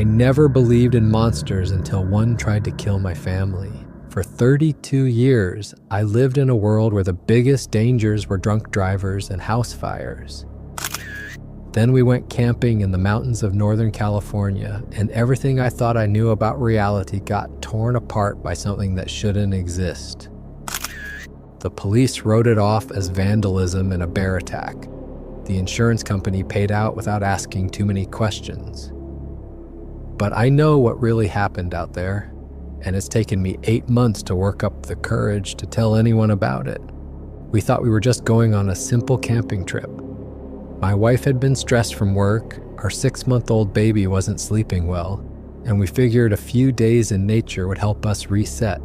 never believed in monsters until one tried to kill my family. For 32 years, I lived in a world where the biggest dangers were drunk drivers and house fires. Then we went camping in the mountains of Northern California, and everything I thought I knew about reality got torn apart by something that shouldn't exist. The police wrote it off as vandalism and a bear attack. The insurance company paid out without asking too many questions. But I know what really happened out there, and it's taken me 8 months to work up the courage to tell anyone about it. We thought we were just going on a simple camping trip. My wife had been stressed from work, our 6-month-old baby wasn't sleeping well, and we figured a few days in nature would help us reset.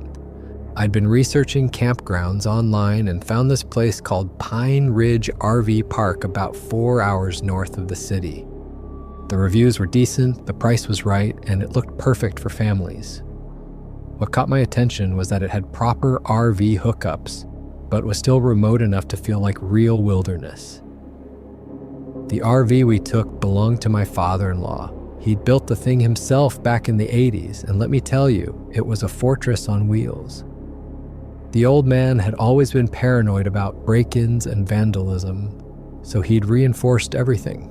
I'd been researching campgrounds online and found this place called Pine Ridge RV Park about 4 hours north of the city. The reviews were decent, the price was right, and it looked perfect for families. What caught my attention was that it had proper RV hookups, but was still remote enough to feel like real wilderness. The RV we took belonged to my father-in-law. He'd built the thing himself back in the 80s, and let me tell you, it was a fortress on wheels. The old man had always been paranoid about break-ins and vandalism, so he'd reinforced everything.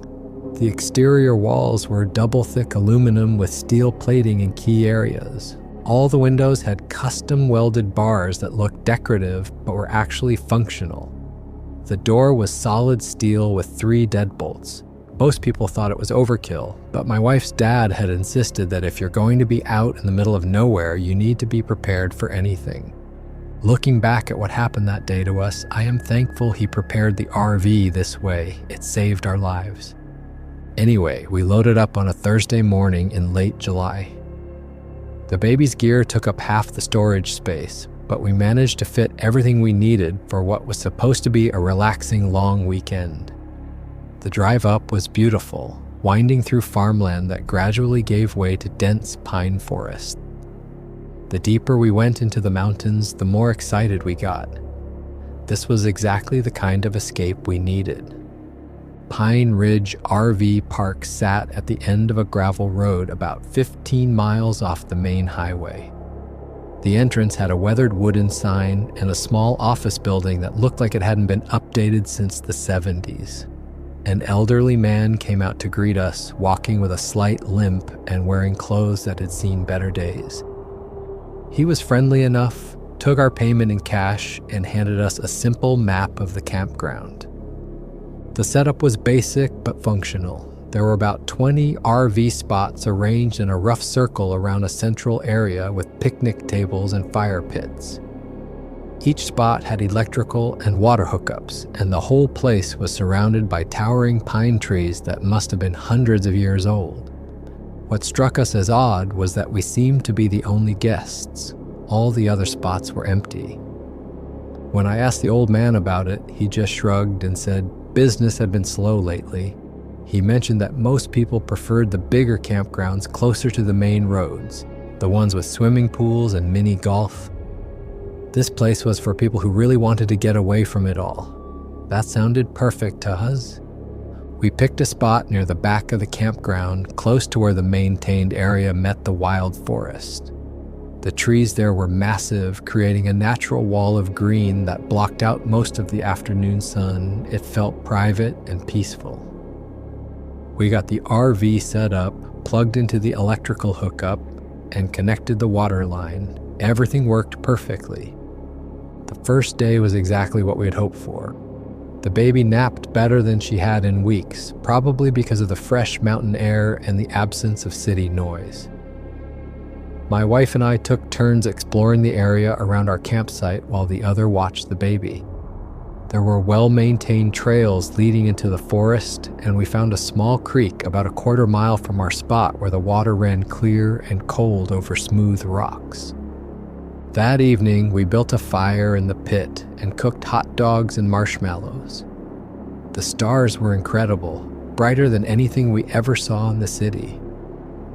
The exterior walls were double-thick aluminum with steel plating in key areas. All the windows had custom welded bars that looked decorative but were actually functional. The door was solid steel with 3 deadbolts. Most people thought it was overkill, but my wife's dad had insisted that if you're going to be out in the middle of nowhere, you need to be prepared for anything. Looking back at what happened that day to us, I am thankful he prepared the RV this way. It saved our lives. Anyway, we loaded up on a Thursday morning in late July. The baby's gear took up half the storage space, but we managed to fit everything we needed for what was supposed to be a relaxing long weekend. The drive up was beautiful, winding through farmland that gradually gave way to dense pine forest. The deeper we went into the mountains, the more excited we got. This was exactly the kind of escape we needed. Pine Ridge RV Park sat at the end of a gravel road about 15 miles off the main highway. The entrance had a weathered wooden sign and a small office building that looked like it hadn't been updated since the 70s. An elderly man came out to greet us, walking with a slight limp and wearing clothes that had seen better days. He was friendly enough, took our payment in cash, and handed us a simple map of the campground. The setup was basic but functional. There were about 20 RV spots arranged in a rough circle around a central area with picnic tables and fire pits. Each spot had electrical and water hookups, and the whole place was surrounded by towering pine trees that must have been hundreds of years old. What struck us as odd was that we seemed to be the only guests. All the other spots were empty. When I asked the old man about it, he just shrugged and said business had been slow lately. He mentioned that most people preferred the bigger campgrounds closer to the main roads, the ones with swimming pools and mini golf. This place was for people who really wanted to get away from it all. That sounded perfect to us. We picked a spot near the back of the campground, close to where the maintained area met the wild forest. The trees there were massive, creating a natural wall of green that blocked out most of the afternoon sun. It felt private and peaceful. We got the RV set up, plugged into the electrical hookup, and connected the water line. Everything worked perfectly. The first day was exactly what we had hoped for. The baby napped better than she had in weeks, probably because of the fresh mountain air and the absence of city noise. My wife and I took turns exploring the area around our campsite while the other watched the baby. There were well-maintained trails leading into the forest, and we found a small creek about a quarter mile from our spot where the water ran clear and cold over smooth rocks. That evening, we built a fire in the pit and cooked hot dogs and marshmallows. The stars were incredible, brighter than anything we ever saw in the city.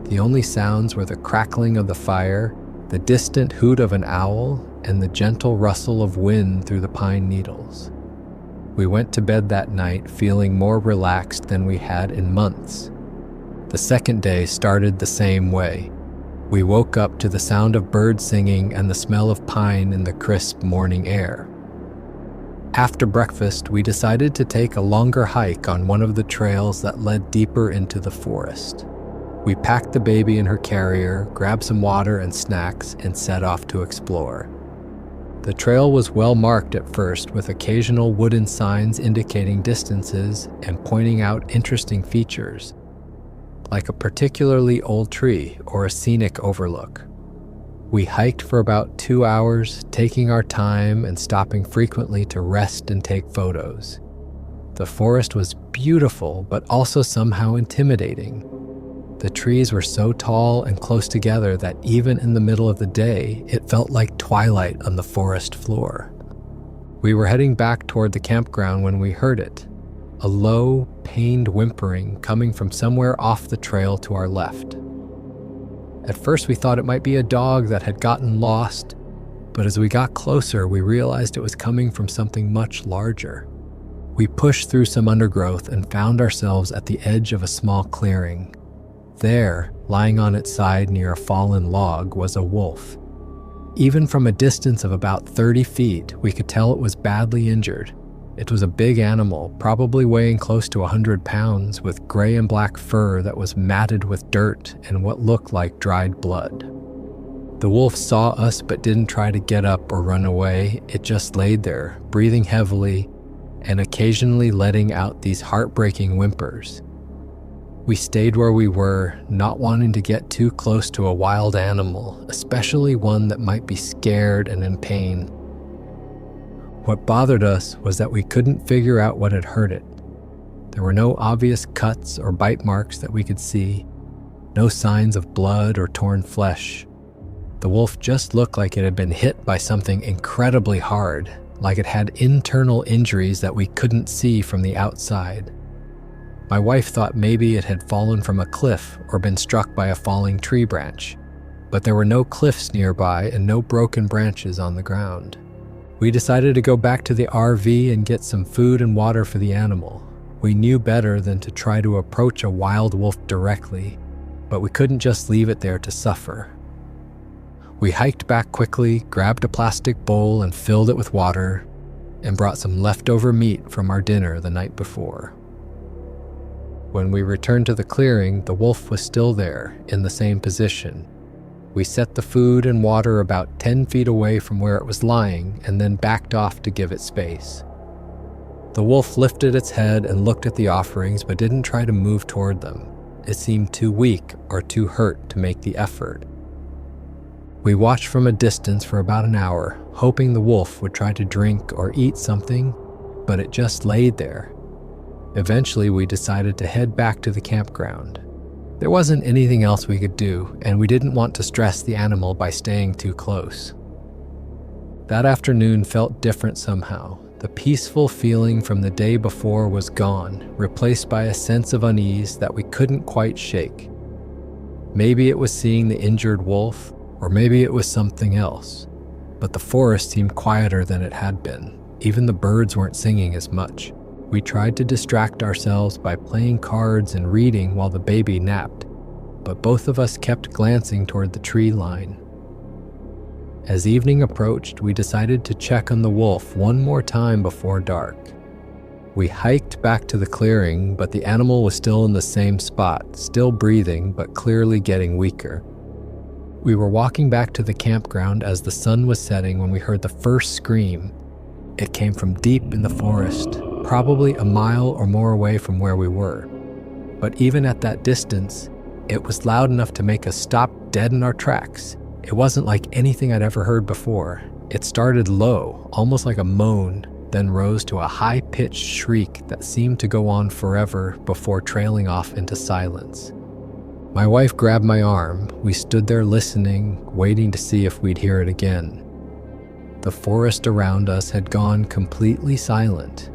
The only sounds were the crackling of the fire, the distant hoot of an owl, and the gentle rustle of wind through the pine needles. We went to bed that night feeling more relaxed than we had in months. The second day started the same way. We woke up to the sound of birds singing and the smell of pine in the crisp morning air. After breakfast, we decided to take a longer hike on one of the trails that led deeper into the forest. We packed the baby in her carrier, grabbed some water and snacks, and set off to explore. The trail was well marked at first, with occasional wooden signs indicating distances and pointing out interesting features, like a particularly old tree or a scenic overlook. We hiked for about 2 hours, taking our time and stopping frequently to rest and take photos. The forest was beautiful, but also somehow intimidating. The trees were so tall and close together that even in the middle of the day, it felt like twilight on the forest floor. We were heading back toward the campground when we heard it, a low, pained whimpering coming from somewhere off the trail to our left. At first we thought it might be a dog that had gotten lost, but as we got closer, we realized it was coming from something much larger. We pushed through some undergrowth and found ourselves at the edge of a small clearing. There, lying on its side near a fallen log, was a wolf. Even from a distance of about 30 feet, we could tell it was badly injured. It was a big animal, probably weighing close to 100 pounds, with gray and black fur that was matted with dirt and what looked like dried blood. The wolf saw us but didn't try to get up or run away. It just laid there, breathing heavily and occasionally letting out these heartbreaking whimpers. We stayed where we were, not wanting to get too close to a wild animal, especially one that might be scared and in pain. What bothered us was that we couldn't figure out what had hurt it. There were no obvious cuts or bite marks that we could see, no signs of blood or torn flesh. The wolf just looked like it had been hit by something incredibly hard, like it had internal injuries that we couldn't see from the outside. My wife thought maybe it had fallen from a cliff or been struck by a falling tree branch, but there were no cliffs nearby and no broken branches on the ground. We decided to go back to the RV and get some food and water for the animal. We knew better than to try to approach a wild wolf directly, but we couldn't just leave it there to suffer. We hiked back quickly, grabbed a plastic bowl and filled it with water, and brought some leftover meat from our dinner the night before. When we returned to the clearing, the wolf was still there, in the same position. We set the food and water about 10 feet away from where it was lying and then backed off to give it space. The wolf lifted its head and looked at the offerings but didn't try to move toward them. It seemed too weak or too hurt to make the effort. We watched from a distance for about an hour, hoping the wolf would try to drink or eat something, but it just laid there. Eventually, we decided to head back to the campground. There wasn't anything else we could do, and we didn't want to stress the animal by staying too close. That afternoon felt different somehow. The peaceful feeling from the day before was gone, replaced by a sense of unease that we couldn't quite shake. Maybe it was seeing the injured wolf, or maybe it was something else. But the forest seemed quieter than it had been. Even the birds weren't singing as much. We tried to distract ourselves by playing cards and reading while the baby napped, but both of us kept glancing toward the tree line. As evening approached, we decided to check on the wolf one more time before dark. We hiked back to the clearing, but the animal was still in the same spot, still breathing, but clearly getting weaker. We were walking back to the campground as the sun was setting when we heard the first scream. It came from deep in the forest, probably a mile or more away from where we were. But even at that distance, it was loud enough to make us stop dead in our tracks. It wasn't like anything I'd ever heard before. It started low, almost like a moan, then rose to a high-pitched shriek that seemed to go on forever before trailing off into silence. My wife grabbed my arm. We stood there listening, waiting to see if we'd hear it again. The forest around us had gone completely silent.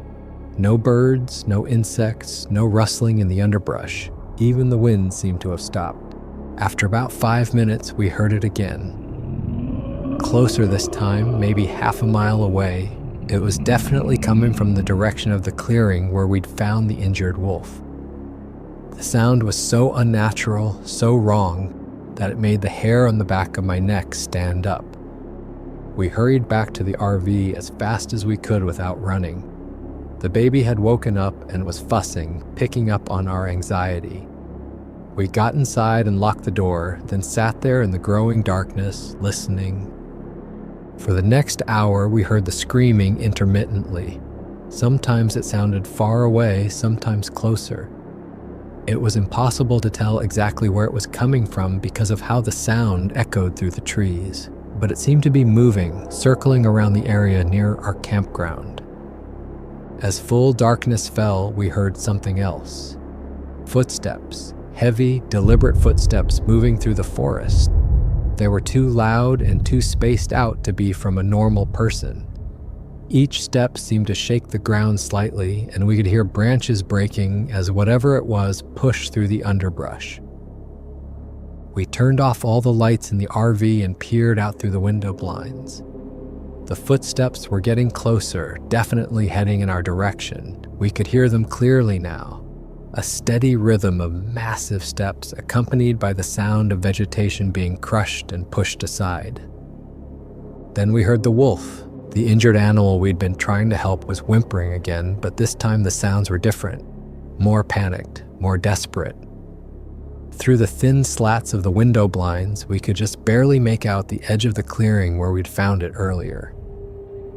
No birds, no insects, no rustling in the underbrush. Even the wind seemed to have stopped. After about 5 minutes, we heard it again. Closer this time, maybe half a mile away. It was definitely coming from the direction of the clearing where we'd found the injured wolf. The sound was so unnatural, so wrong, that it made the hair on the back of my neck stand up. We hurried back to the RV as fast as we could without running. The baby had woken up and was fussing, picking up on our anxiety. We got inside and locked the door, then sat there in the growing darkness, listening. For the next hour, we heard the screaming intermittently. Sometimes it sounded far away, sometimes closer. It was impossible to tell exactly where it was coming from because of how the sound echoed through the trees, but it seemed to be moving, circling around the area near our campground. As full darkness fell, we heard something else. Footsteps, heavy, deliberate footsteps moving through the forest. They were too loud and too spaced out to be from a normal person. Each step seemed to shake the ground slightly, and we could hear branches breaking as whatever it was pushed through the underbrush. We turned off all the lights in the RV and peered out through the window blinds. The footsteps were getting closer, definitely heading in our direction. We could hear them clearly now. A steady rhythm of massive steps accompanied by the sound of vegetation being crushed and pushed aside. Then we heard the wolf. The injured animal we'd been trying to help was whimpering again, but this time the sounds were different. More panicked, more desperate. Through the thin slats of the window blinds, we could just barely make out the edge of the clearing where we'd found it earlier.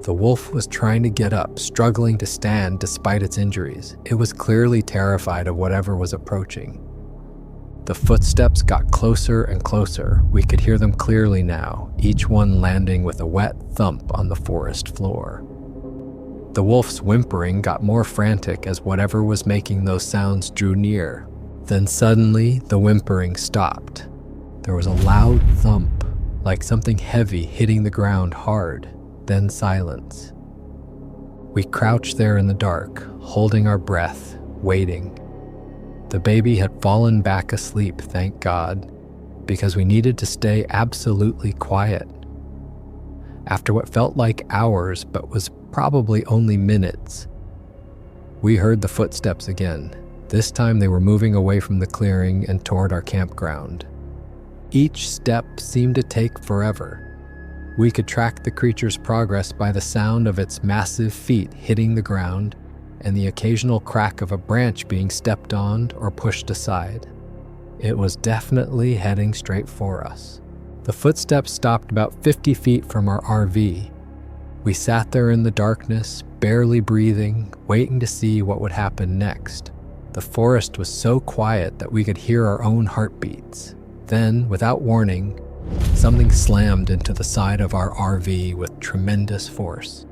The wolf was trying to get up, struggling to stand despite its injuries. It was clearly terrified of whatever was approaching. The footsteps got closer and closer. We could hear them clearly now, each one landing with a wet thump on the forest floor. The wolf's whimpering got more frantic as whatever was making those sounds drew near. Then suddenly, the whimpering stopped. There was a loud thump, like something heavy hitting the ground hard. Then silence. We crouched there in the dark, holding our breath, waiting. The baby had fallen back asleep, thank God, because we needed to stay absolutely quiet. After what felt like hours, but was probably only minutes, we heard the footsteps again. This time they were moving away from the clearing and toward our campground. Each step seemed to take forever. We could track the creature's progress by the sound of its massive feet hitting the ground and the occasional crack of a branch being stepped on or pushed aside. It was definitely heading straight for us. The footsteps stopped about 50 feet from our RV. We sat there in the darkness, barely breathing, waiting to see what would happen next. The forest was so quiet that we could hear our own heartbeats. Then, without warning, something slammed into the side of our RV with tremendous force.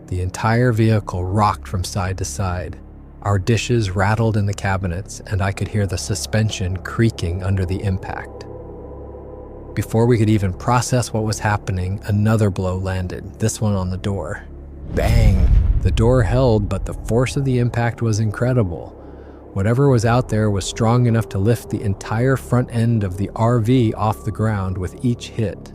The entire vehicle rocked from side to side. Our dishes rattled in the cabinets, and I could hear the suspension creaking under the impact. Before we could even process what was happening, another blow landed, this one on the door. Bang! The door held, but the force of the impact was incredible. Whatever was out there was strong enough to lift the entire front end of the RV off the ground with each hit.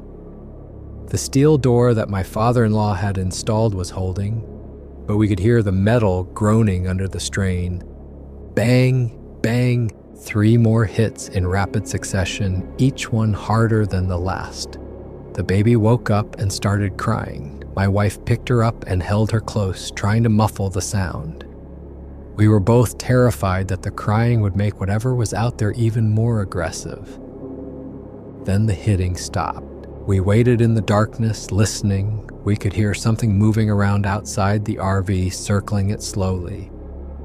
The steel door that my father-in-law had installed was holding, but we could hear the metal groaning under the strain. Bang, bang, 3 more hits in rapid succession, each one harder than the last. The baby woke up and started crying. My wife picked her up and held her close, trying to muffle the sound. We were both terrified that the crying would make whatever was out there even more aggressive. Then the hitting stopped. We waited in the darkness, listening. We could hear something moving around outside the RV, circling it slowly.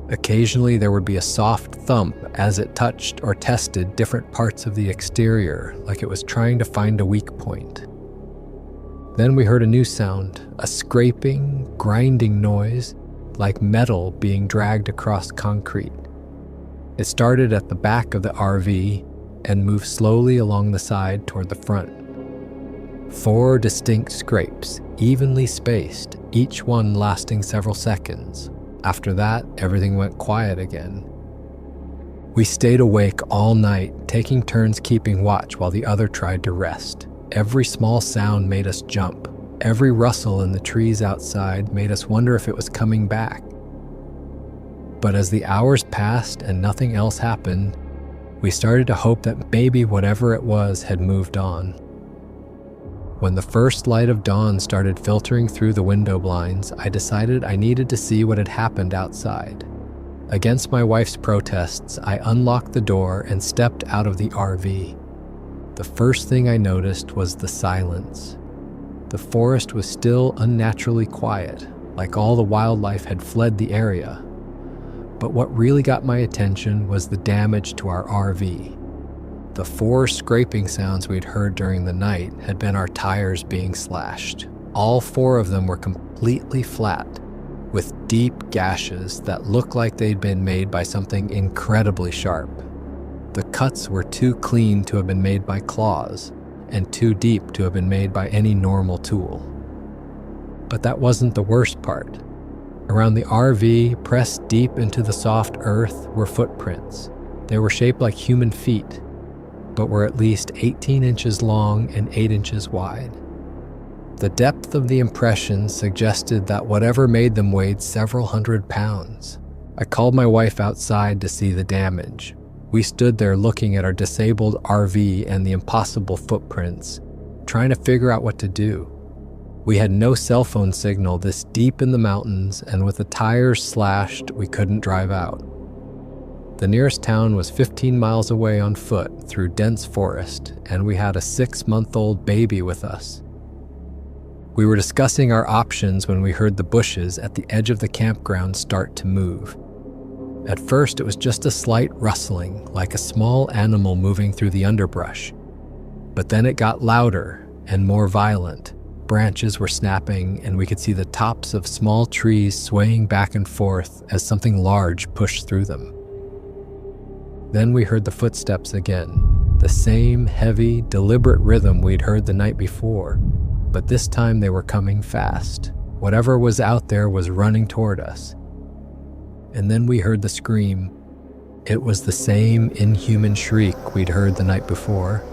Occasionally there would be a soft thump as it touched or tested different parts of the exterior, like it was trying to find a weak point. Then we heard a new sound, a scraping, grinding noise, like metal being dragged across concrete. It started at the back of the RV and moved slowly along the side toward the front. 4 distinct scrapes, evenly spaced, each one lasting several seconds. After that, everything went quiet again. We stayed awake all night, taking turns keeping watch while the other tried to rest. Every small sound made us jump. Every rustle in the trees outside made us wonder if it was coming back. But as the hours passed and nothing else happened, We started to hope that maybe whatever it was had moved on. When the first light of dawn started filtering through the window blinds, I decided I needed to see what had happened outside. Against my wife's protests, I unlocked the door and stepped out of the RV. The first thing I noticed was the silence. The forest was still unnaturally quiet, like all the wildlife had fled the area. But what really got my attention was the damage to our RV. The 4 scraping sounds we'd heard during the night had been our tires being slashed. All 4 of them were completely flat, with deep gashes that looked like they'd been made by something incredibly sharp. The cuts were too clean to have been made by claws, and too deep to have been made by any normal tool. But that wasn't the worst part. Around the RV, pressed deep into the soft earth, were footprints. They were shaped like human feet, but were at least 18 inches long and 8 inches wide. The depth of the impressions suggested that whatever made them weighed several hundred pounds. I called my wife outside to see the damage. We stood there looking at our disabled RV and the impossible footprints, trying to figure out what to do. We had no cell phone signal this deep in the mountains, and with the tires slashed, we couldn't drive out. The nearest town was 15 miles away on foot through dense forest, and we had a 6-month-old baby with us. We were discussing our options when we heard the bushes at the edge of the campground start to move. At first, it was just a slight rustling, like a small animal moving through the underbrush. But then it got louder and more violent. Branches were snapping, and we could see the tops of small trees swaying back and forth as something large pushed through them. Then we heard the footsteps again, the same heavy, deliberate rhythm we'd heard the night before, but this time they were coming fast. Whatever was out there was running toward us. And then we heard the scream. It was the same inhuman shriek we'd heard the night before,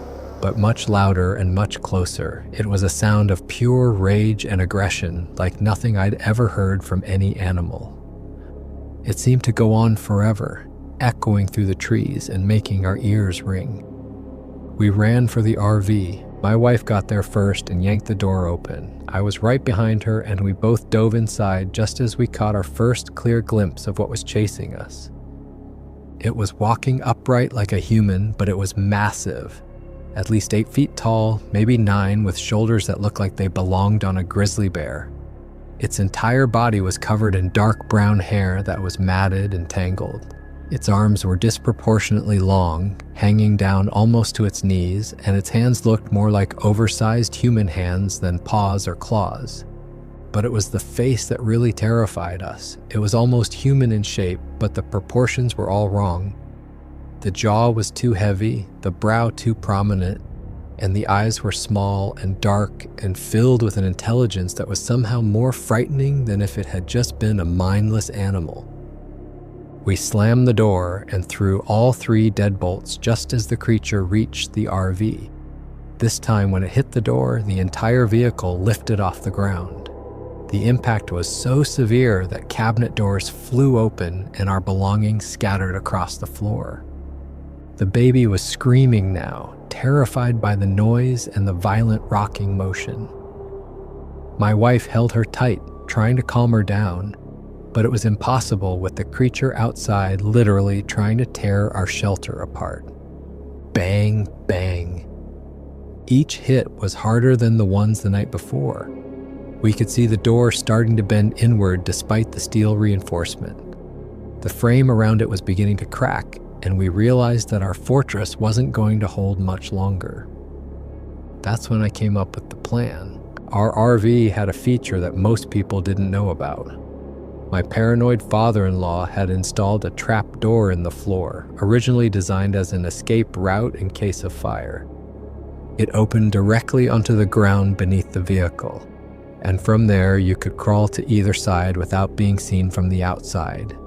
but much louder and much closer. It was a sound of pure rage and aggression, like nothing I'd ever heard from any animal. It seemed to go on forever, echoing through the trees and making our ears ring. We ran for the RV. My wife got there first and yanked the door open. I was right behind her, and we both dove inside just as we caught our first clear glimpse of what was chasing us. It was walking upright like a human, but it was massive. At least 8 feet tall, maybe 9, with shoulders that looked like they belonged on a grizzly bear. Its entire body was covered in dark brown hair that was matted and tangled. Its arms were disproportionately long, hanging down almost to its knees, and its hands looked more like oversized human hands than paws or claws. But it was the face that really terrified us. It was almost human in shape, but the proportions were all wrong. The jaw was too heavy, the brow too prominent, and the eyes were small and dark and filled with an intelligence that was somehow more frightening than if it had just been a mindless animal. We slammed the door and threw all 3 deadbolts just as the creature reached the RV. This time, when it hit the door, the entire vehicle lifted off the ground. The impact was so severe that cabinet doors flew open and our belongings scattered across the floor. The baby was screaming now, terrified by the noise and the violent rocking motion. My wife held her tight, trying to calm her down, but it was impossible with the creature outside literally trying to tear our shelter apart. Bang, bang. Each hit was harder than the ones the night before. We could see the door starting to bend inward despite the steel reinforcement. The frame around it was beginning to crack, and we realized that our fortress wasn't going to hold much longer. That's when I came up with the plan. Our RV had a feature that most people didn't know about. My paranoid father-in-law had installed a trap door in the floor, originally designed as an escape route in case of fire. It opened directly onto the ground beneath the vehicle, and from there you could crawl to either side without being seen from the outside.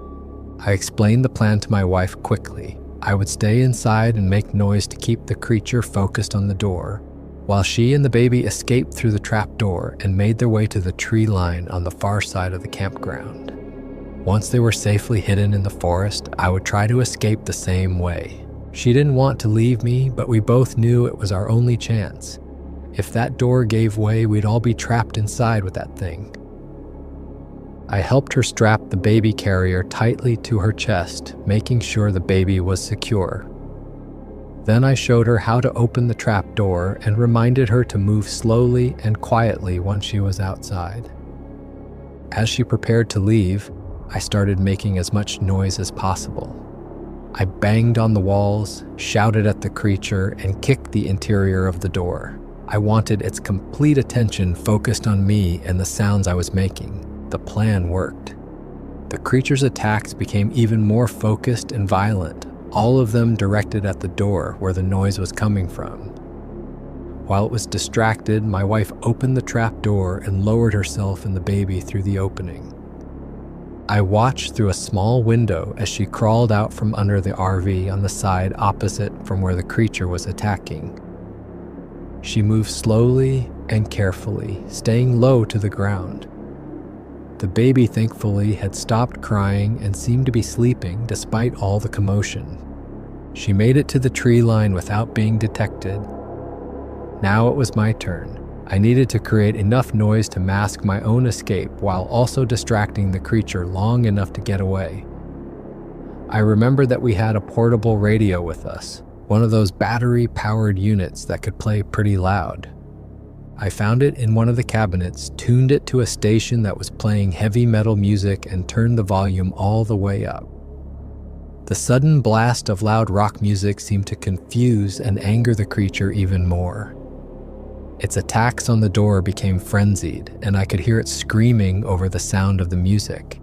I explained the plan to my wife quickly. I would stay inside and make noise to keep the creature focused on the door, while she and the baby escaped through the trap door and made their way to the tree line on the far side of the campground. Once they were safely hidden in the forest, I would try to escape the same way. She didn't want to leave me, but we both knew it was our only chance. If that door gave way, we'd all be trapped inside with that thing. I helped her strap the baby carrier tightly to her chest, making sure the baby was secure. Then I showed her how to open the trap door and reminded her to move slowly and quietly once she was outside. As she prepared to leave, I started making as much noise as possible. I banged on the walls, shouted at the creature, and kicked the interior of the door. I wanted its complete attention focused on me and the sounds I was making. The plan worked. The creature's attacks became even more focused and violent, all of them directed at the door where the noise was coming from. While it was distracted, my wife opened the trap door and lowered herself and the baby through the opening. I watched through a small window as she crawled out from under the RV on the side opposite from where the creature was attacking. She moved slowly and carefully, staying low to the ground. The baby, thankfully, had stopped crying and seemed to be sleeping despite all the commotion. She made it to the tree line without being detected. Now it was my turn. I needed to create enough noise to mask my own escape while also distracting the creature long enough to get away. I remembered that we had a portable radio with us, one of those battery-powered units that could play pretty loud. I found it in one of the cabinets, tuned it to a station that was playing heavy metal music, and turned the volume all the way up. The sudden blast of loud rock music seemed to confuse and anger the creature even more. Its attacks on the door became frenzied, and I could hear it screaming over the sound of the music.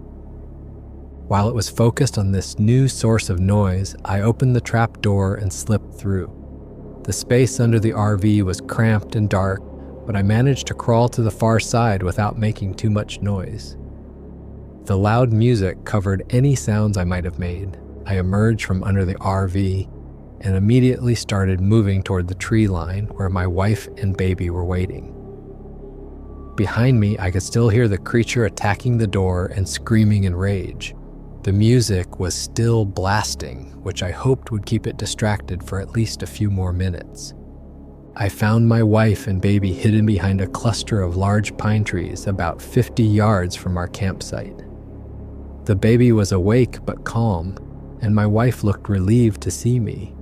While it was focused on this new source of noise, I opened the trap door and slipped through. The space under the RV was cramped and dark, but I managed to crawl to the far side without making too much noise. The loud music covered any sounds I might have made. I emerged from under the RV and immediately started moving toward the tree line where my wife and baby were waiting. Behind me, I could still hear the creature attacking the door and screaming in rage. The music was still blasting, which I hoped would keep it distracted for at least a few more minutes. I found my wife and baby hidden behind a cluster of large pine trees about 50 yards from our campsite. The baby was awake but calm, and my wife looked relieved to see me.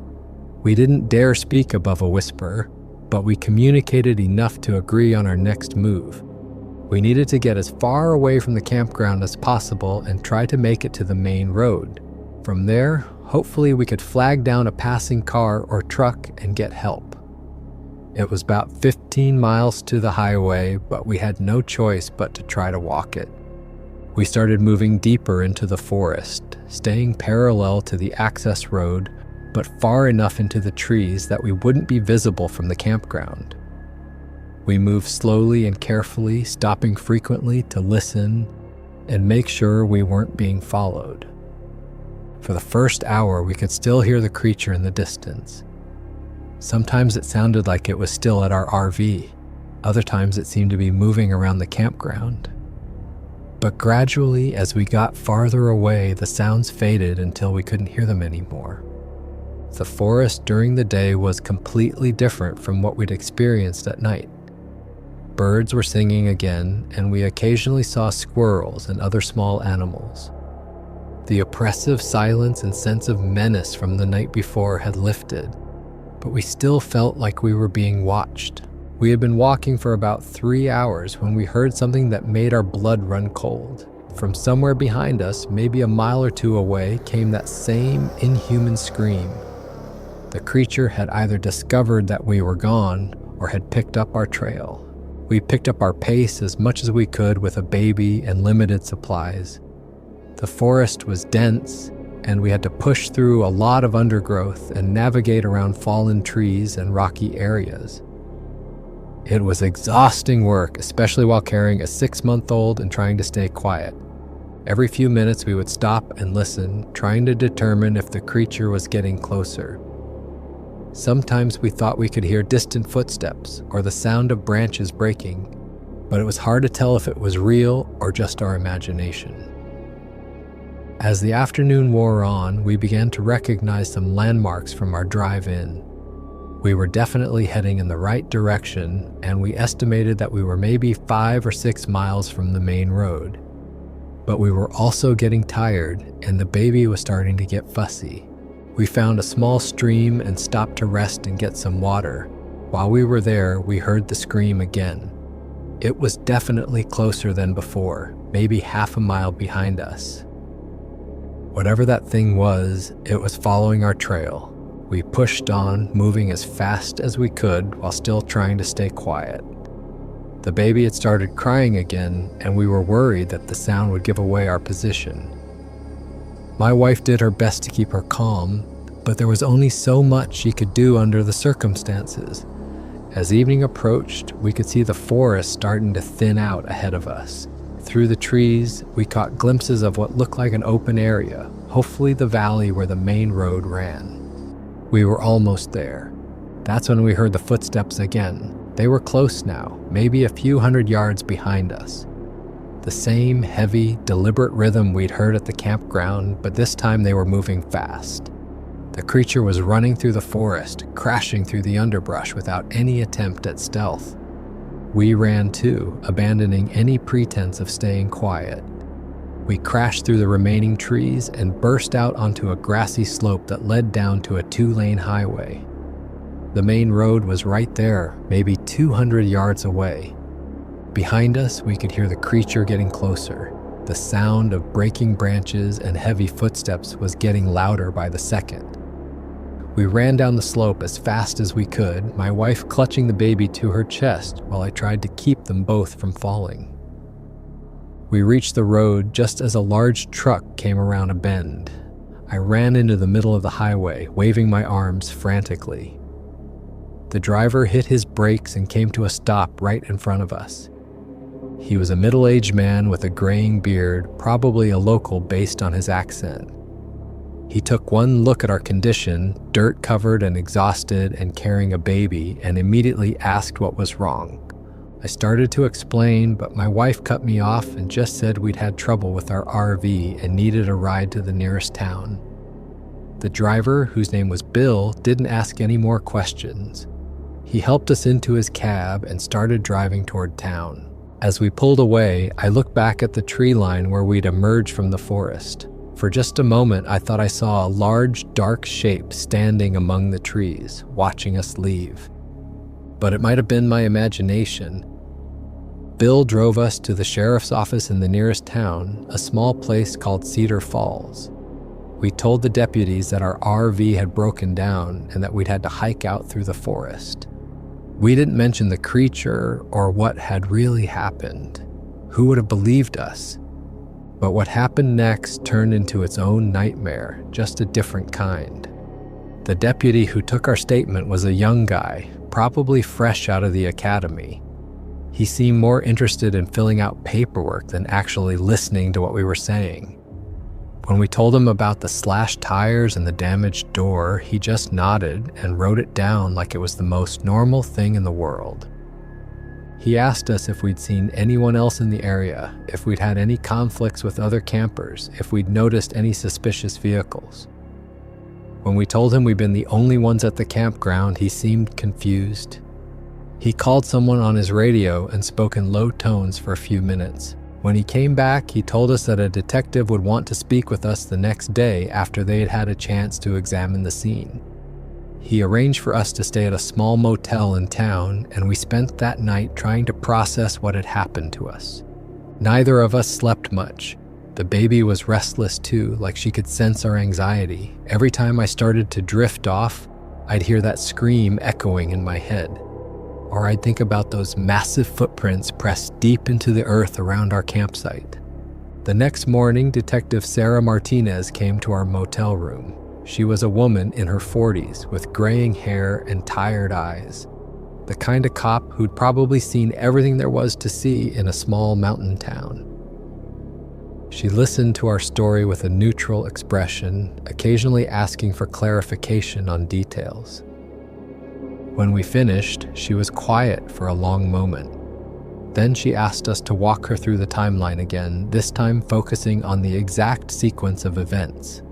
We didn't dare speak above a whisper, but we communicated enough to agree on our next move. We needed to get as far away from the campground as possible and try to make it to the main road. From there, hopefully we could flag down a passing car or truck and get help. It was about 15 miles to the highway, but we had no choice but to try to walk it. We started moving deeper into the forest, staying parallel to the access road, but far enough into the trees that we wouldn't be visible from the campground. We moved slowly and carefully, stopping frequently to listen and make sure we weren't being followed. For the first hour, we could still hear the creature in the distance. Sometimes it sounded like it was still at our RV. Other times it seemed to be moving around the campground. But gradually, as we got farther away, the sounds faded until we couldn't hear them anymore. The forest during the day was completely different from what we'd experienced at night. Birds were singing again, and we occasionally saw squirrels and other small animals. The oppressive silence and sense of menace from the night before had lifted, but we still felt like we were being watched. We had been walking for about 3 hours when we heard something that made our blood run cold. From somewhere behind us, maybe a mile or two away, came that same inhuman scream. The creature had either discovered that we were gone or had picked up our trail. We picked up our pace as much as we could with a baby and limited supplies. The forest was dense, and we had to push through a lot of undergrowth and navigate around fallen trees and rocky areas. It was exhausting work, especially while carrying a 6-month-old and trying to stay quiet. Every few minutes we would stop and listen, trying to determine if the creature was getting closer. Sometimes we thought we could hear distant footsteps or the sound of branches breaking, but it was hard to tell if it was real or just our imagination. As the afternoon wore on, we began to recognize some landmarks from our drive-in. We were definitely heading in the right direction, and we estimated that we were maybe 5 or 6 miles from the main road. But we were also getting tired, and the baby was starting to get fussy. We found a small stream and stopped to rest and get some water. While we were there, we heard the scream again. It was definitely closer than before, maybe half a mile behind us. Whatever that thing was, it was following our trail. We pushed on, moving as fast as we could while still trying to stay quiet. The baby had started crying again, and we were worried that the sound would give away our position. My wife did her best to keep her calm, but there was only so much she could do under the circumstances. As evening approached, we could see the forest starting to thin out ahead of us. Through the trees, we caught glimpses of what looked like an open area, hopefully the valley where the main road ran. We were almost there. That's when we heard the footsteps again. They were close now, maybe a few hundred yards behind us. The same heavy, deliberate rhythm we'd heard at the campground, but this time they were moving fast. The creature was running through the forest, crashing through the underbrush without any attempt at stealth. We ran too, abandoning any pretense of staying quiet. We crashed through the remaining trees and burst out onto a grassy slope that led down to a 2-lane highway. The main road was right there, maybe 200 yards away. Behind us, we could hear the creature getting closer. The sound of breaking branches and heavy footsteps was getting louder by the second. We ran down the slope as fast as we could, my wife clutching the baby to her chest while I tried to keep them both from falling. We reached the road just as a large truck came around a bend. I ran into the middle of the highway, waving my arms frantically. The driver hit his brakes and came to a stop right in front of us. He was a middle-aged man with a graying beard, probably a local based on his accent. He took one look at our condition, dirt-covered and exhausted and carrying a baby, and immediately asked what was wrong. I started to explain, but my wife cut me off and just said we'd had trouble with our RV and needed a ride to the nearest town. The driver, whose name was Bill, didn't ask any more questions. He helped us into his cab and started driving toward town. As we pulled away, I looked back at the tree line where we'd emerged from the forest. For just a moment, I thought I saw a large, dark shape standing among the trees, watching us leave. But it might have been my imagination. Bill drove us to the sheriff's office in the nearest town, a small place called Cedar Falls. We told the deputies that our RV had broken down and that we'd had to hike out through the forest. We didn't mention the creature or what had really happened. Who would have believed us? But what happened next turned into its own nightmare, just a different kind. The deputy who took our statement was a young guy, probably fresh out of the academy. He seemed more interested in filling out paperwork than actually listening to what we were saying. When we told him about the slashed tires and the damaged door, he just nodded and wrote it down like it was the most normal thing in the world. He asked us if we'd seen anyone else in the area, if we'd had any conflicts with other campers, if we'd noticed any suspicious vehicles. When we told him we'd been the only ones at the campground, he seemed confused. He called someone on his radio and spoke in low tones for a few minutes. When he came back, he told us that a detective would want to speak with us the next day after they had had a chance to examine the scene. He arranged for us to stay at a small motel in town, and we spent that night trying to process what had happened to us. Neither of us slept much. The baby was restless too, like she could sense our anxiety. Every time I started to drift off, I'd hear that scream echoing in my head. Or I'd think about those massive footprints pressed deep into the earth around our campsite. The next morning, Detective Sarah Martinez came to our motel room. She was a woman in her 40s with graying hair and tired eyes. The kind of cop who'd probably seen everything there was to see in a small mountain town. She listened to our story with a neutral expression, occasionally asking for clarification on details. When we finished, she was quiet for a long moment. Then she asked us to walk her through the timeline again, this time focusing on the exact sequence of events.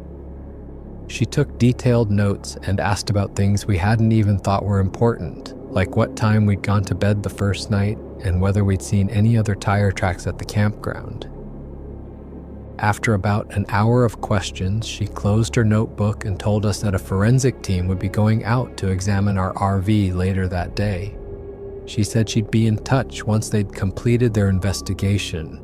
She took detailed notes and asked about things we hadn't even thought were important, like what time we'd gone to bed the first night and whether we'd seen any other tire tracks at the campground. After about an hour of questions, she closed her notebook and told us that a forensic team would be going out to examine our RV later that day. She said she'd be in touch once they'd completed their investigation.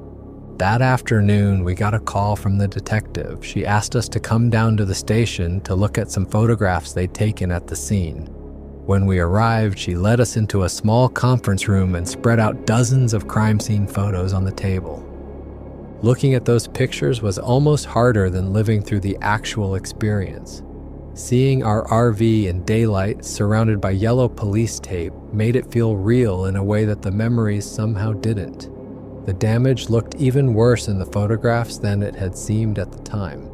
That afternoon, we got a call from the detective. She asked us to come down to the station to look at some photographs they'd taken at the scene. When we arrived, she led us into a small conference room and spread out dozens of crime scene photos on the table. Looking at those pictures was almost harder than living through the actual experience. Seeing our RV in daylight surrounded by yellow police tape made it feel real in a way that the memories somehow didn't. The damage looked even worse in the photographs than it had seemed at the time.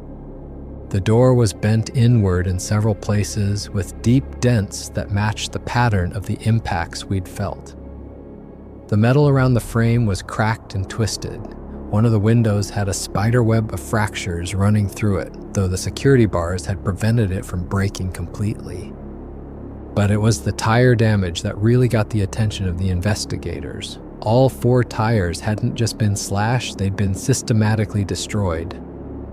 The door was bent inward in several places with deep dents that matched the pattern of the impacts we'd felt. The metal around the frame was cracked and twisted. One of the windows had a spider web of fractures running through it, though the security bars had prevented it from breaking completely. But it was the tire damage that really got the attention of the investigators. All 4 tires hadn't just been slashed, they'd been systematically destroyed.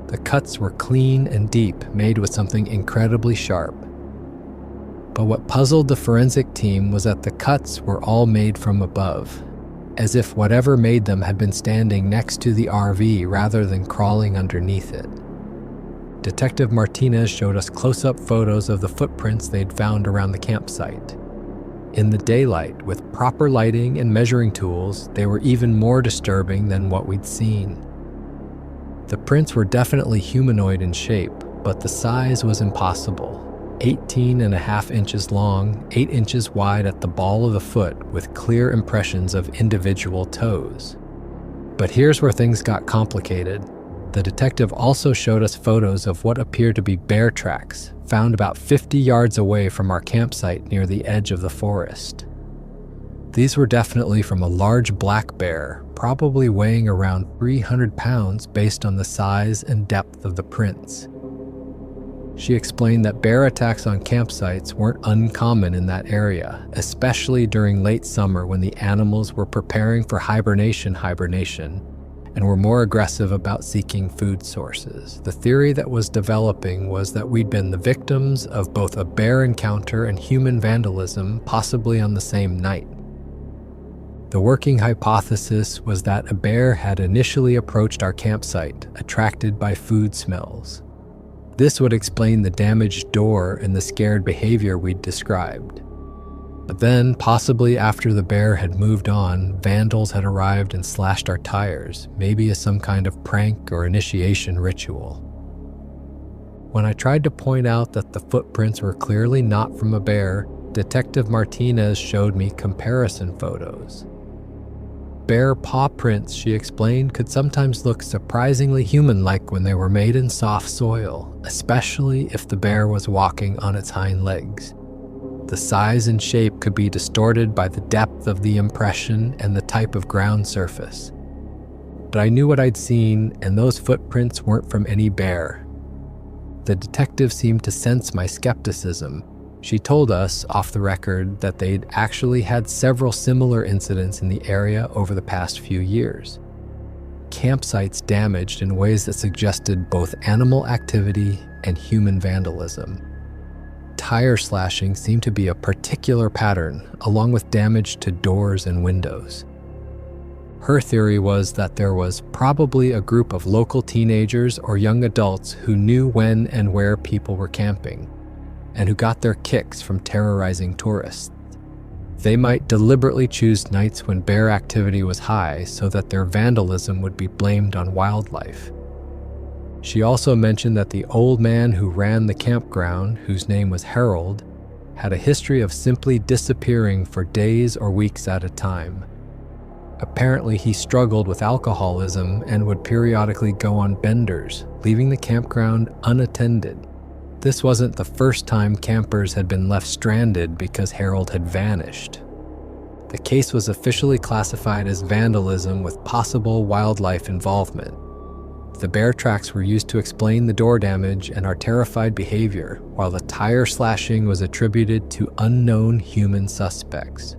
The cuts were clean and deep, made with something incredibly sharp. But what puzzled the forensic team was that the cuts were all made from above, as if whatever made them had been standing next to the RV rather than crawling underneath it. Detective Martinez showed us close-up photos of the footprints they'd found around the campsite. In the daylight, with proper lighting and measuring tools, they were even more disturbing than what we'd seen. The prints were definitely humanoid in shape, but the size was impossible. 18.5 inches long, 8 inches wide at the ball of the foot, with clear impressions of individual toes. But here's where things got complicated. The detective also showed us photos of what appeared to be bear tracks, found about 50 yards away from our campsite near the edge of the forest. These were definitely from a large black bear, probably weighing around 300 pounds based on the size and depth of the prints. She explained that bear attacks on campsites weren't uncommon in that area, especially during late summer when the animals were preparing for hibernation and were more aggressive about seeking food sources. The theory that was developing was that we'd been the victims of both a bear encounter and human vandalism, possibly on the same night. The working hypothesis was that a bear had initially approached our campsite, attracted by food smells. This would explain the damaged door and the scared behavior we'd described. But then, possibly after the bear had moved on, vandals had arrived and slashed our tires, maybe as some kind of prank or initiation ritual. When I tried to point out that the footprints were clearly not from a bear, Detective Martinez showed me comparison photos. Bear paw prints, she explained, could sometimes look surprisingly human-like when they were made in soft soil, especially if the bear was walking on its hind legs. The size and shape could be distorted by the depth of the impression and the type of ground surface. But I knew what I'd seen, and those footprints weren't from any bear. The detective seemed to sense my skepticism. She told us, off the record, that they'd actually had several similar incidents in the area over the past few years. Campsites damaged in ways that suggested both animal activity and human vandalism. Tire slashing seemed to be a particular pattern, along with damage to doors and windows. Her theory was that there was probably a group of local teenagers or young adults who knew when and where people were camping, and who got their kicks from terrorizing tourists. They might deliberately choose nights when bear activity was high so that their vandalism would be blamed on wildlife. She also mentioned that the old man who ran the campground, whose name was Harold, had a history of simply disappearing for days or weeks at a time. Apparently, he struggled with alcoholism and would periodically go on benders, leaving the campground unattended. This wasn't the first time campers had been left stranded because Harold had vanished. The case was officially classified as vandalism with possible wildlife involvement. The bear tracks were used to explain the door damage and our terrified behavior, while the tire slashing was attributed to unknown human suspects.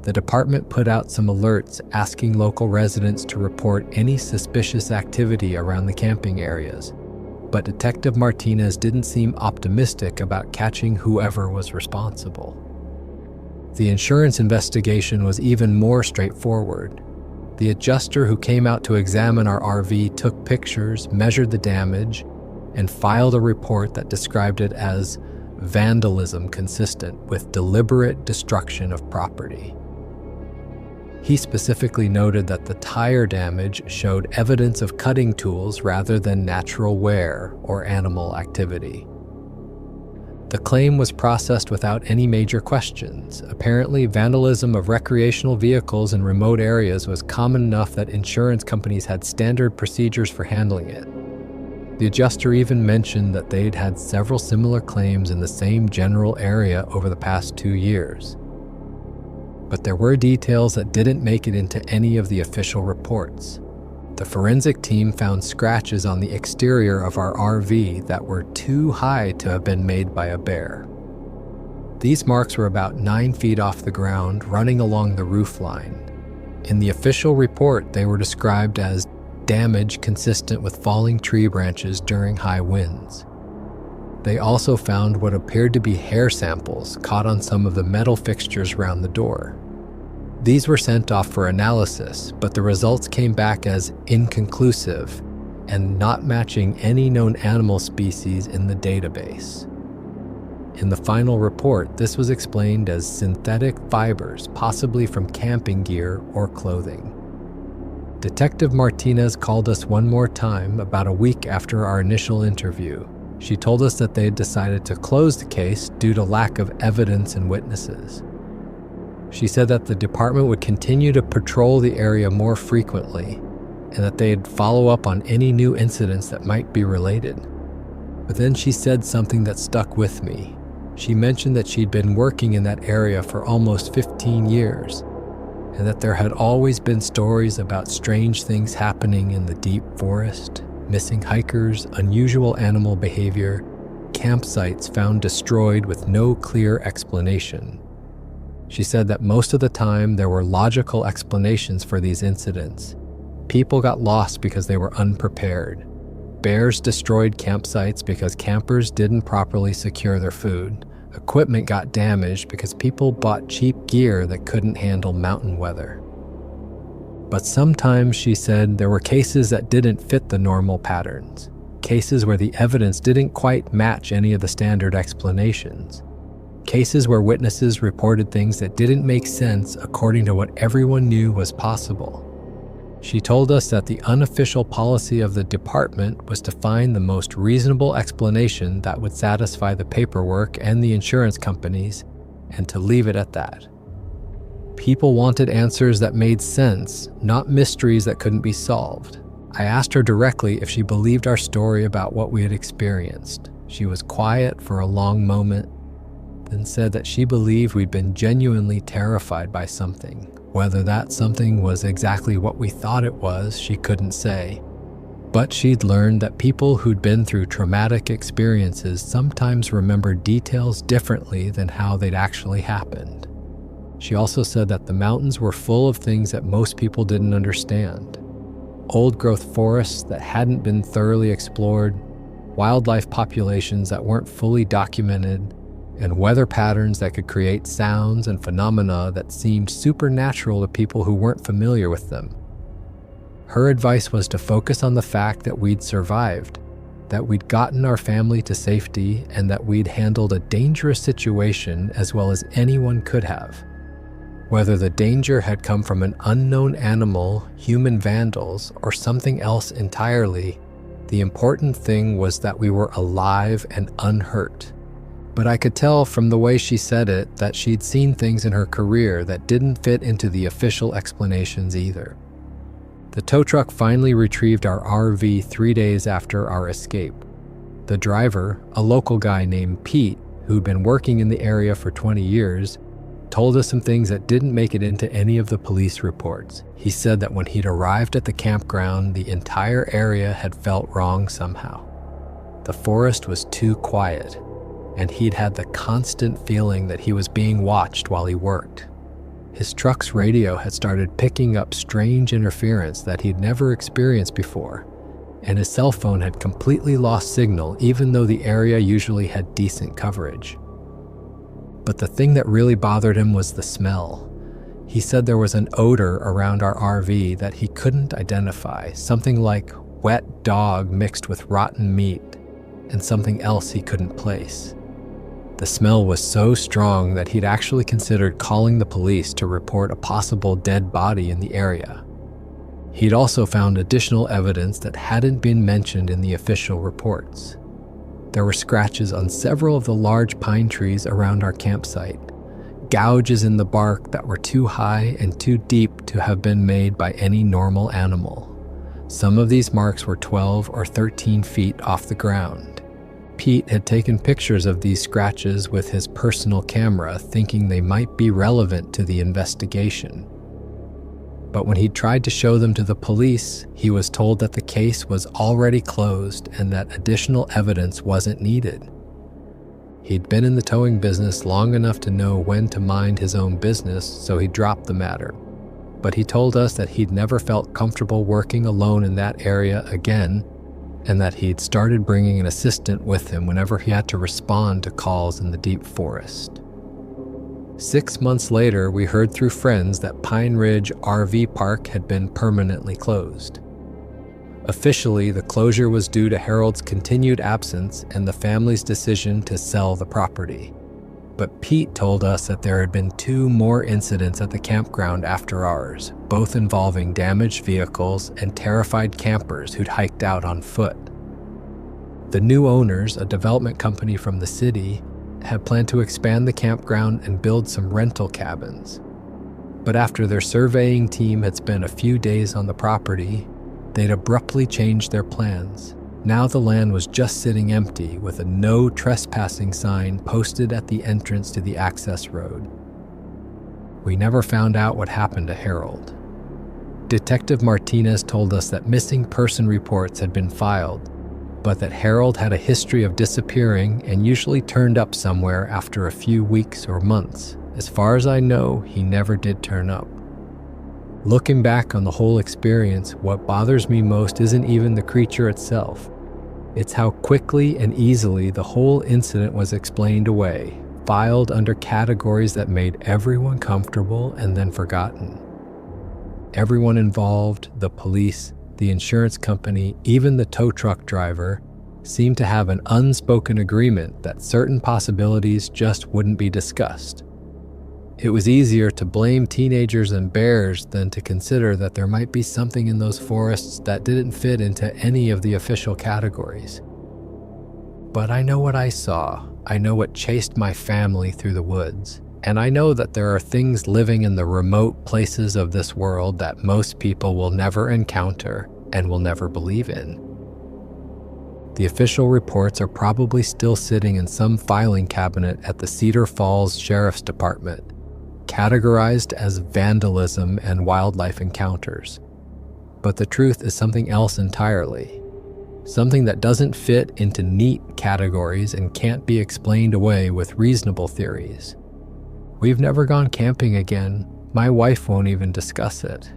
The department put out some alerts asking local residents to report any suspicious activity around the camping areas, but Detective Martinez didn't seem optimistic about catching whoever was responsible. The insurance investigation was even more straightforward. The adjuster who came out to examine our RV took pictures, measured the damage, and filed a report that described it as vandalism consistent with deliberate destruction of property. He specifically noted that the tire damage showed evidence of cutting tools rather than natural wear or animal activity. The claim was processed without any major questions. Apparently, vandalism of recreational vehicles in remote areas was common enough that insurance companies had standard procedures for handling it. The adjuster even mentioned that they'd had several similar claims in the same general area over the past 2 years. But there were details that didn't make it into any of the official reports. The forensic team found scratches on the exterior of our RV that were too high to have been made by a bear. These marks were about 9 feet off the ground, running along the roof line. In the official report, they were described as damage consistent with falling tree branches during high winds. They also found what appeared to be hair samples caught on some of the metal fixtures around the door. These were sent off for analysis, but the results came back as inconclusive and not matching any known animal species in the database. In the final report, this was explained as synthetic fibers, possibly from camping gear or clothing. Detective Martinez called us one more time about a week after our initial interview. She told us that they had decided to close the case due to lack of evidence and witnesses. She said that the department would continue to patrol the area more frequently and that they'd follow up on any new incidents that might be related. But then she said something that stuck with me. She mentioned that she'd been working in that area for almost 15 years and that there had always been stories about strange things happening in the deep forest, missing hikers, unusual animal behavior, campsites found destroyed with no clear explanation. She said that most of the time there were logical explanations for these incidents. People got lost because they were unprepared. Bears destroyed campsites because campers didn't properly secure their food. Equipment got damaged because people bought cheap gear that couldn't handle mountain weather. But sometimes, she said, there were cases that didn't fit the normal patterns. Cases where the evidence didn't quite match any of the standard explanations. Cases where witnesses reported things that didn't make sense according to what everyone knew was possible. She told us that the unofficial policy of the department was to find the most reasonable explanation that would satisfy the paperwork and the insurance companies, and to leave it at that. People wanted answers that made sense, not mysteries that couldn't be solved. I asked her directly if she believed our story about what we had experienced. She was quiet for a long moment, then said that she believed we'd been genuinely terrified by something. Whether that something was exactly what we thought it was, she couldn't say. But she'd learned that people who'd been through traumatic experiences sometimes remember details differently than how they'd actually happened. She also said that the mountains were full of things that most people didn't understand. Old-growth forests that hadn't been thoroughly explored, wildlife populations that weren't fully documented, and weather patterns that could create sounds and phenomena that seemed supernatural to people who weren't familiar with them. Her advice was to focus on the fact that we'd survived, that we'd gotten our family to safety, and that we'd handled a dangerous situation as well as anyone could have. Whether the danger had come from an unknown animal, human vandals, or something else entirely, the important thing was that we were alive and unhurt. But I could tell from the way she said it that she'd seen things in her career that didn't fit into the official explanations either. The tow truck finally retrieved our RV 3 days after our escape. The driver, a local guy named Pete, who'd been working in the area for 20 years, told us some things that didn't make it into any of the police reports. He said that when he'd arrived at the campground, the entire area had felt wrong somehow. The forest was too quiet, and he'd had the constant feeling that he was being watched while he worked. His truck's radio had started picking up strange interference that he'd never experienced before, and his cell phone had completely lost signal even though the area usually had decent coverage. But the thing that really bothered him was the smell. He said there was an odor around our RV that he couldn't identify, something like wet dog mixed with rotten meat, and something else he couldn't place. The smell was so strong that he'd actually considered calling the police to report a possible dead body in the area. He'd also found additional evidence that hadn't been mentioned in the official reports. There were scratches on several of the large pine trees around our campsite, gouges in the bark that were too high and too deep to have been made by any normal animal. Some of these marks were 12 or 13 feet off the ground. Pete had taken pictures of these scratches with his personal camera, thinking they might be relevant to the investigation. But when he tried to show them to the police, he was told that the case was already closed and that additional evidence wasn't needed. He'd been in the towing business long enough to know when to mind his own business, so he dropped the matter. But he told us that he'd never felt comfortable working alone in that area again, and that he'd started bringing an assistant with him whenever he had to respond to calls in the deep forest. 6 months later, we heard through friends that Pine Ridge RV Park had been permanently closed. Officially, the closure was due to Harold's continued absence and the family's decision to sell the property. But Pete told us that there had been 2 more incidents at the campground after ours, both involving damaged vehicles and terrified campers who'd hiked out on foot. The new owners, a development company from the city, had planned to expand the campground and build some rental cabins. But after their surveying team had spent a few days on the property, they'd abruptly changed their plans. Now the land was just sitting empty with a no trespassing sign posted at the entrance to the access road. We never found out what happened to Harold. Detective Martinez told us that missing person reports had been filed, but that Harold had a history of disappearing and usually turned up somewhere after a few weeks or months. As far as I know, he never did turn up. Looking back on the whole experience, what bothers me most isn't even the creature itself. It's how quickly and easily the whole incident was explained away, filed under categories that made everyone comfortable and then forgotten. Everyone involved, the police, the insurance company, even the tow truck driver, seemed to have an unspoken agreement that certain possibilities just wouldn't be discussed. It was easier to blame teenagers and bears than to consider that there might be something in those forests that didn't fit into any of the official categories. But I know what I saw. I know what chased my family through the woods. And I know that there are things living in the remote places of this world that most people will never encounter and will never believe in. The official reports are probably still sitting in some filing cabinet at the Cedar Falls Sheriff's Department, categorized as vandalism and wildlife encounters. But the truth is something else entirely. Something that doesn't fit into neat categories and can't be explained away with reasonable theories. We've never gone camping again. My wife won't even discuss it.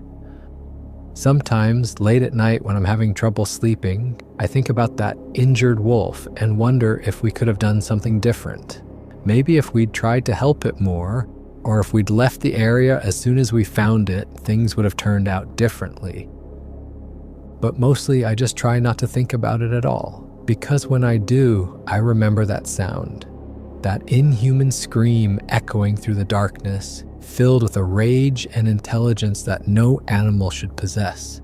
Sometimes, late at night when I'm having trouble sleeping, I think about that injured wolf and wonder if we could have done something different. Maybe if we'd tried to help it more, or if we'd left the area as soon as we found it, things would have turned out differently. But mostly I just try not to think about it at all, because when I do, I remember that sound. That inhuman scream echoing through the darkness, filled with a rage and intelligence that no animal should possess.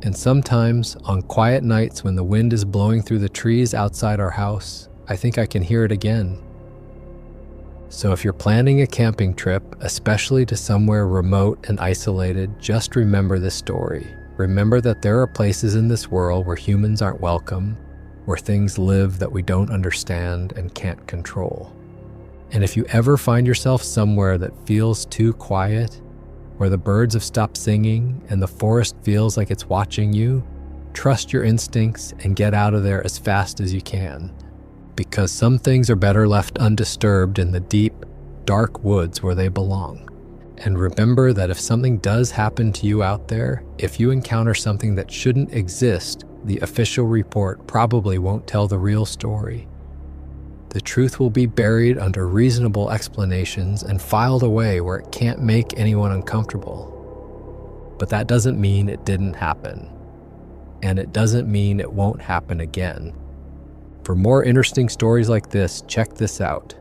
And sometimes, on quiet nights when the wind is blowing through the trees outside our house, I think I can hear it again. So if you're planning a camping trip, especially to somewhere remote and isolated, just remember this story. Remember that there are places in this world where humans aren't welcome, where things live that we don't understand and can't control. And if you ever find yourself somewhere that feels too quiet, where the birds have stopped singing and the forest feels like it's watching you, trust your instincts and get out of there as fast as you can. Because some things are better left undisturbed in the deep, dark woods where they belong. And remember that if something does happen to you out there, if you encounter something that shouldn't exist, the official report probably won't tell the real story. The truth will be buried under reasonable explanations and filed away where it can't make anyone uncomfortable. But that doesn't mean it didn't happen. And it doesn't mean it won't happen again. For more interesting stories like this, check this out.